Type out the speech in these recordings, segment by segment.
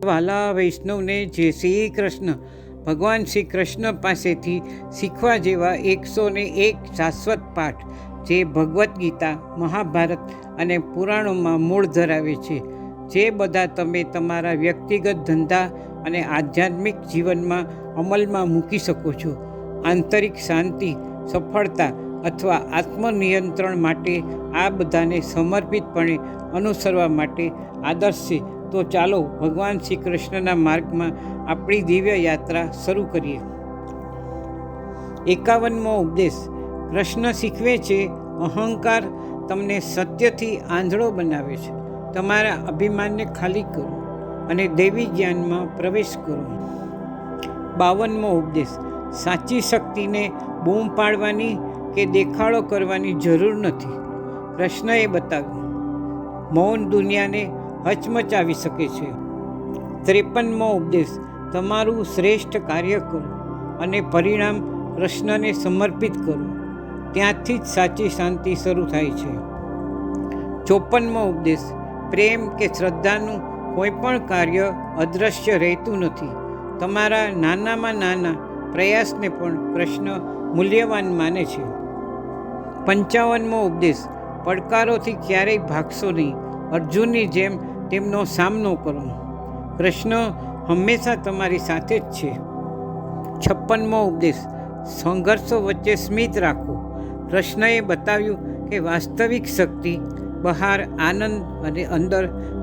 વાલા વૈષ્ણવને જય શ્રી કૃષ્ણ. ભગવાન શ્રી કૃષ્ણ પાસેથી શીખવા જેવા 101 શાશ્વત પાઠ જે ભગવદ્ ગીતા, મહાભારત અને પુરાણોમાં મૂળ ધરાવે છે, જે બધા તમે તમારા વ્યક્તિગત ધંધા અને આધ્યાત્મિક જીવનમાં અમલમાં મૂકી શકો છો. આંતરિક શાંતિ, સફળતા અથવા આત્મનિયંત્રણ માટે આ બધાને સમર્પિતપણે અનુસરવા માટે આદર્શ છે. તો ચાલો ભગવાન શ્રી કૃષ્ણના માર્ગમાં આપણી દિવ્ય યાત્રા શરૂ કરીએ. 51મો ઉપદેશ. કૃષ્ણ શીખવે છે, અહંકાર તમને સત્યથી આંધળો બનાવે છે. તમારા અભિમાનને ખાલી કરો અને દૈવી જ્ઞાનમાં પ્રવેશ કરો. 52મો ઉપદેશ. સાચી શક્તિને બૂમ પાડવાની કે દેખાડો કરવાની જરૂર નથી. કૃષ્ણએ બતાવ્યું, મૌન દુનિયાને હચમચાવી શકે છે. 53મો ઉપદેશ. તમારું શ્રેષ્ઠ કાર્ય કરો અને પરિણામ કૃષ્ણને સમર્પિત કરો. ત્યાંથી જ સાચી શાંતિ શરૂ થાય છે. 54મો ઉપદેશ. પ્રેમ કે શ્રદ્ધાનું કોઈ પણ કાર્ય અદૃશ્ય રહેતું નથી. તમારા નાનામાં નાના પ્રયાસને પણ કૃષ્ણ મૂલ્યવાન માને છે. 55મો ઉપદેશ. પડકારોથી ક્યારેય ભાગશો નહીં. અર્જુનની જેમ તેમનો સામનો કરો. કૃષ્ણ હંમેશા તમારી સાથે જ છે. 56મો ઉપદેશ. સંઘર્ષો વચ્ચે સ્મિત રાખો. કૃષ્ણએ બતાવ્યું કે વાસ્તવિક શક્તિ બહાર આનંદ અને અંદર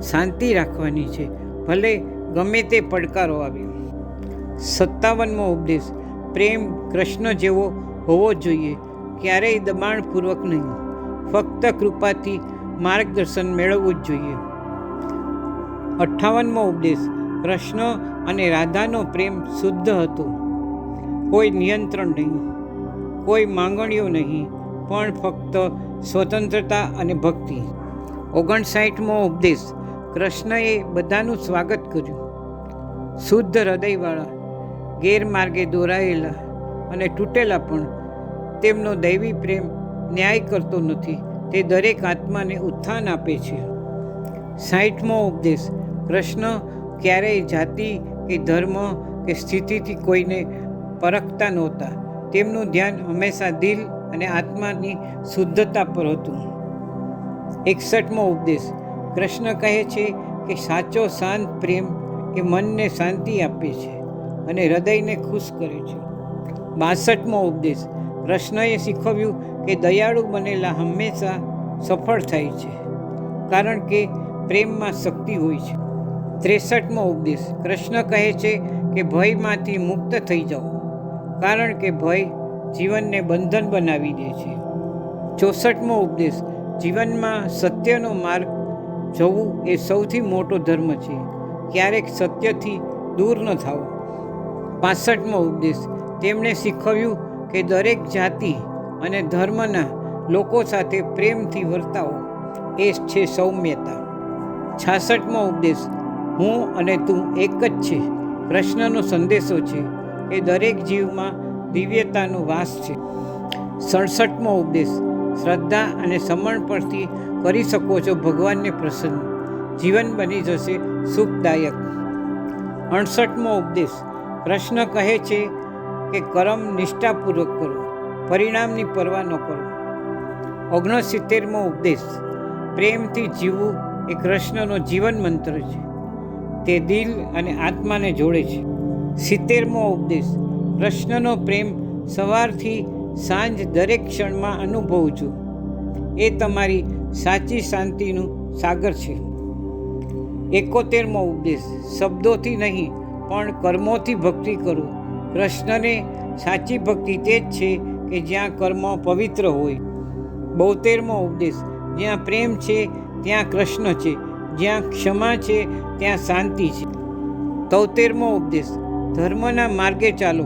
શાંતિ રાખવાની છે, ભલે ગમે તે પડકારો આવે. 57મો ઉપદેશ. પ્રેમ કૃષ્ણ જેવો હોવો જોઈએ, ક્યારેય દબાણપૂર્વક નહીં. ફક્ત કૃપાથી માર્ગદર્શન મેળવવું જ જોઈએ. 58મો ઉપદેશ. કૃષ્ણ અને રાધાનો પ્રેમ શુદ્ધ હતો. કોઈ નિયંત્રણ નહીં, કોઈ માંગણીઓ નહીં, પણ ફક્ત સ્વતંત્રતા અને ભક્તિ. 59મો ઉપદેશ. કૃષ્ણએ બધાનું સ્વાગત કર્યું. શુદ્ધ હૃદયવાળા, ગેરમાર્ગે દોરાયેલા અને તૂટેલા, પણ તેમનો દૈવી પ્રેમ ન્યાય કરતો નથી. તે દરેક આત્માને ઉત્થાન આપે છે. 60મો ઉપદેશ. કૃષ્ણ ક્યારેય જાતિ કે ધર્મ કે સ્થિતિથી કોઈને પરખતા નહોતા. તેમનું ધ્યાન હંમેશા દિલ અને આત્માની શુદ્ધતા પર હતું. 61મો ઉપદેશ. કૃષ્ણ કહે છે કે સાચો શાંત પ્રેમ એ મનને શાંતિ આપે છે અને હૃદયને ખુશ કરે છે. 62મો ઉપદેશ. કૃષ્ણએ શીખવ્યું કે દયાળુ બનેલા હંમેશા સફળ થાય છે, કારણ કે પ્રેમમાં શક્તિ હોય છે. 63મો ઉપદેશ. કૃષ્ણ કહે છે કે ભયમાંથી મુક્ત થઈ જાઓ, કારણ કે ભય જીવનને બંધન બનાવી દે છે. 64મો ઉપદેશ. જીવનમાં સત્યનો માર્ગ જવું એ સૌથી મોટો ધર્મ છે. ક્યારેક સત્યથી દૂર ન થાઓ. 65મો ઉપદેશ. તેમણે શીખવ્યું કે દરેક જાતિ અને ધર્મના લોકો સાથે પ્રેમથી વર્તાવો, એ છે સૌમ્યતા. 66મો ઉપદેશ. હું અને તું એક જ છે. કૃષ્ણનો સંદેશો છે કે દરેક જીવમાં દિવ્યતાનો વાસ છે. 67મો ઉપદેશ. શ્રદ્ધા અને સમર્પણથી કરી શકો છો ભગવાનને પ્રસન્ન. જીવન બની જશે સુખદાયક. 68મો ઉપદેશ. કૃષ્ણ કહે છે કે કર્મ નિષ્ઠાપૂર્વક કરો, પરિણામની પરવા ન કરો. 69મો ઉપદેશ. પ્રેમથી જીવવું એ કૃષ્ણનો જીવન મંત્ર છે. તે દિલ અને આત્માને જોડે છે. 70મો ઉપદેશ. કૃષ્ણનો પ્રેમ સવારથી સાંજ દરેક ક્ષણમાં અનુભવું છું. એ તમારી સાચી શાંતિનું સાગર છે. 71મો ઉપદેશ. શબ્દોથી નહીં પણ કર્મોથી ભક્તિ કરો. કૃષ્ણને સાચી ભક્તિ તે જ છે કે જ્યાં કર્મ પવિત્ર હોય. 72મો ઉપદેશ. જ્યાં પ્રેમ છે ત્યાં કૃષ્ણ છે, જ્યાં ક્ષમા છે ત્યાં શાંતિ છે. 73મો ઉપદેશ. ધર્મના માર્ગે ચાલો,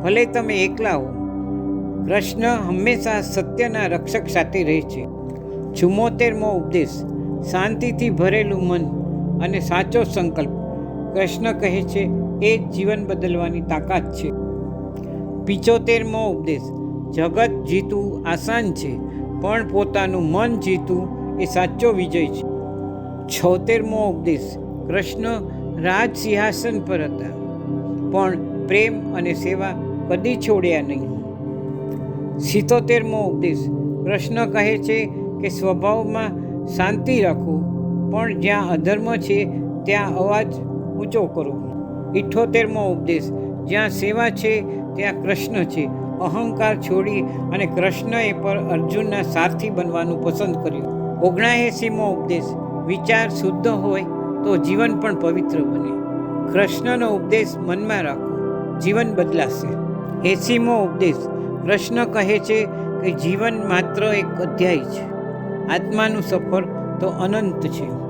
ભલે તમે એકલા હો. કૃષ્ણ હંમેશા સત્યના રક્ષક સાથે રહે છે. 74મો ઉપદેશ. શાંતિથી ભરેલું મન અને સાચો સંકલ્પ. કૃષ્ણ કહે છે એ જ જીવન બદલવાની તાકાત છે. 75મો ઉપદેશ. જગત જીતવું આસાન છે, પણ પોતાનું મન જીતવું એ સાચો વિજય છે. 76મો ઉપદેશ. કૃષ્ણ રાજ સિંહાસન પર હતા, પણ પ્રેમ અને સેવા કદી છોડ્યા નહીં. 77મો ઉપદેશ. કૃષ્ણ કહે છે કે સ્વભાવમાં શાંતિ રાખો, પણ જ્યાં અધર્મ છે ત્યાં અવાજ ઊંચો કરો. 78મો ઉપદેશ. જ્યાં સેવા છે ત્યાં કૃષ્ણ છે. અહંકાર છોડી અને કૃષ્ણએ પર અર્જુનના સારથી બનવાનું પસંદ કર્યું. 79મો ઉપદેશ. વિચાર શુદ્ધ હોય તો જીવન પણ પવિત્ર બને. કૃષ્ણનો ઉપદેશ મનમાં રાખો, જીવન બદલાશે. 80મો ઉપદેશ. કૃષ્ણ કહે છે કે જીવન માત્ર એક અધ્યાય છે, આત્માનું સફર તો અનંત છે.